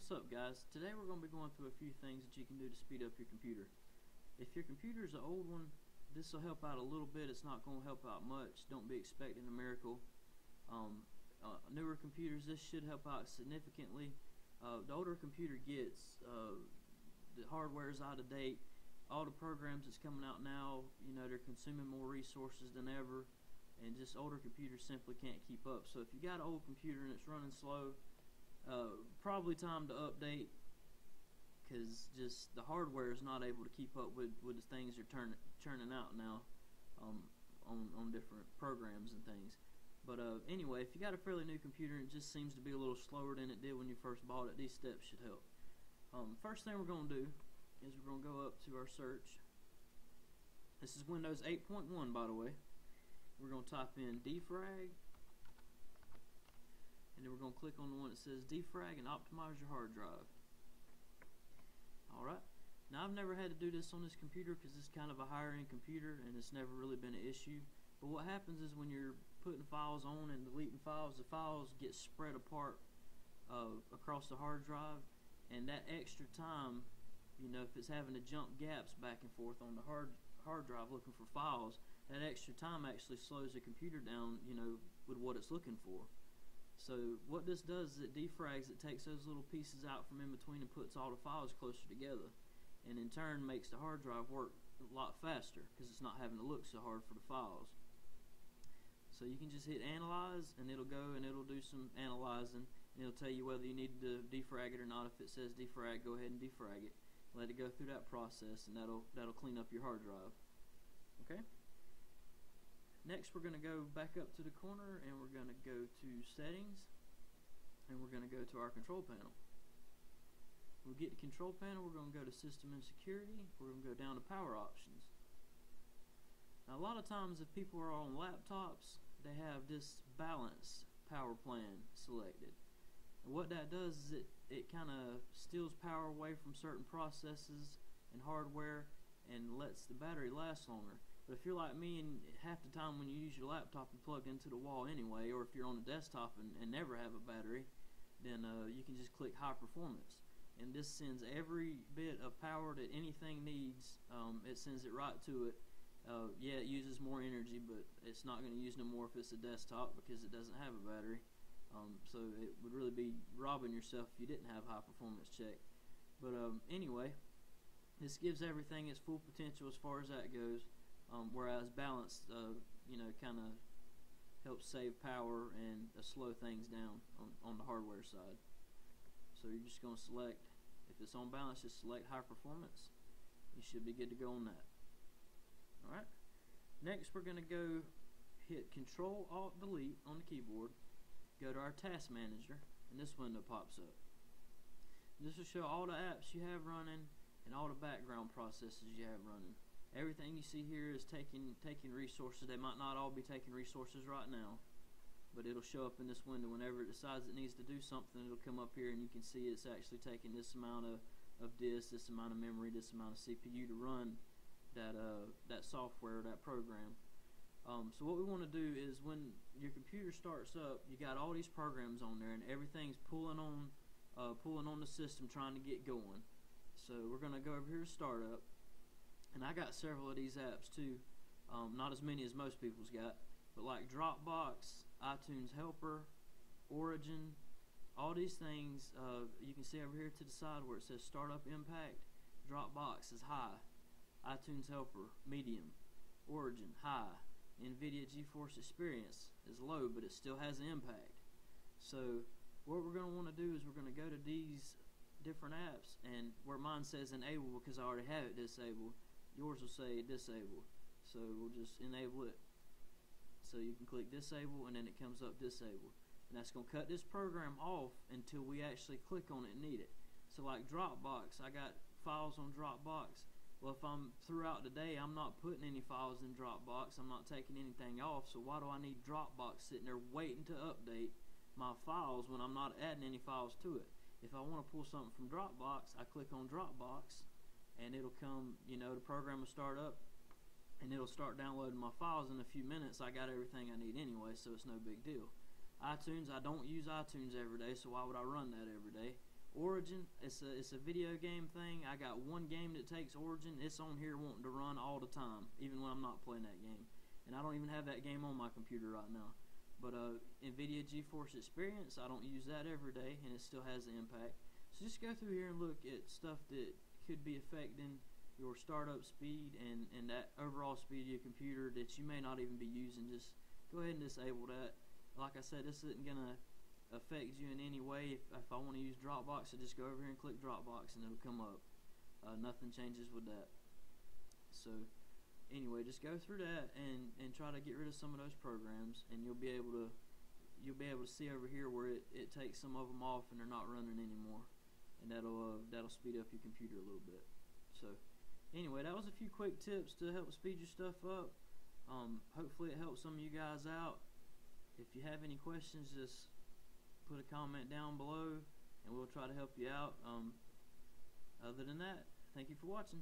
What's up, guys? Today we're going to be going through a few things that you can do to speed up your computer. If your computer is an old one, this will help out a little bit. It's not going to help out much. Don't be expecting a miracle. Newer computers, this should help out significantly. The older a computer gets, the hardware is out of date. All the programs that's coming out now, they're consuming more resources than ever, and just older computers simply can't keep up. So if you got an old computer and it's running slow, probably time to update, because just the hardware is not able to keep up with the things they're churning out now on different programs and things. But anyway, if you got a fairly new computer and it just seems to be a little slower than it did when you first bought it, these steps should help. First thing we're going to do is we're going to go up to our search. This is Windows 8.1, by the way. We're going to type in defrag, and then we're going to click on the one that says defrag and optimize your hard drive. Alright, now I've never had to do this on this computer because it's kind of a higher end computer and it's never really been an issue. But what happens is when you're putting files on and deleting files, the files get spread apart across the hard drive, and that extra time, if it's having to jump gaps back and forth on the hard drive looking for files, that extra time actually slows the computer down, with what it's looking for. So what this does is it defrags, it takes those little pieces out from in between and puts all the files closer together, and in turn makes the hard drive work a lot faster because it's not having to look so hard for the files. So you can just hit analyze, and it'll go and it'll do some analyzing, and it'll tell you whether you need to defrag it or not. If it says defrag, go ahead and defrag it. Let it go through that process, and that'll clean up your hard drive. Okay? Next, we're going to go back up to the corner, and we're going to go to settings, and we're going to go to our control panel. When we get to control panel, we're going to go to system and security. We're going to go down to power options. Now, a lot of times if people are on laptops, they have this balanced power plan selected. And what that does is it kind of steals power away from certain processes and hardware and lets the battery last longer. But if you're like me and half the time when you use your laptop you plug into the wall anyway, or if you're on a desktop and never have a battery, then you can just click high performance. And this sends every bit of power that anything needs, it sends it right to it. Yeah, it uses more energy, but it's not going to use no more if it's a desktop because it doesn't have a battery. So it would really be robbing yourself if you didn't have high performance check. But anyway, this gives everything its full potential as far as that goes. Whereas balanced, kind of helps save power and slow things down on the hardware side. So you're just going to select, if it's on balance, just select high performance. You should be good to go on that. Alright, next we're going to go hit Control-Alt-Delete on the keyboard, go to our task manager, and this window pops up. This will show all the apps you have running and all the background processes you have running. Everything you see here is taking resources. They might not all be taking resources right now, but it'll show up in this window. Whenever it decides it needs to do something, it'll come up here and you can see it's actually taking this amount of disk, this amount of memory, this amount of CPU to run that software, that program. So what we want to do is when your computer starts up, you got all these programs on there and everything's pulling on the system trying to get going. So we're going to go over here to startup. And I got several of these apps too, not as many as most people's got, but like Dropbox, iTunes Helper, Origin, all these things, you can see over here to the side where it says Startup Impact. Dropbox is high, iTunes Helper, medium, Origin, high, NVIDIA GeForce Experience is low, but it still has an impact. So what we're going to want to do is we're going to go to these different apps, and where mine says enable because I already have it disabled, yours will say disable. So we'll just enable it. So you can click disable and then it comes up disabled. And that's going to cut this program off until we actually click on it and need it. So like Dropbox, I got files on Dropbox. Well, if I'm throughout the day, I'm not putting any files in Dropbox. I'm not taking anything off. So why do I need Dropbox sitting there waiting to update my files when I'm not adding any files to it? If I want to pull something from Dropbox, I click on Dropbox, and it'll come, the program will start up, and it'll start downloading my files in a few minutes. I got everything I need anyway, so it's no big deal. iTunes, I don't use iTunes every day, so why would I run that every day? Origin, it's a video game thing. I got one game that takes Origin. It's on here wanting to run all the time, even when I'm not playing that game. And I don't even have that game on my computer right now. But NVIDIA GeForce Experience, I don't use that every day, and it still has an impact. So just go through here and look at stuff that could be affecting your startup speed and that overall speed of your computer that you may not even be using. Just go ahead and disable that. Like I said, this isn't going to affect you in any way. If I want to use Dropbox, I just go over here and click Dropbox and it'll come up. Nothing changes with that. So anyway, just go through that and try to get rid of some of those programs, and you'll be able to see over here where it takes some of them off and they're not running anymore, and that'll speed up your computer a little bit. So anyway, that was a few quick tips to help speed your stuff up. Hopefully it helps some of you guys out. If you have any questions, just put a comment down below and we'll try to help you out. Other than that, thank you for watching.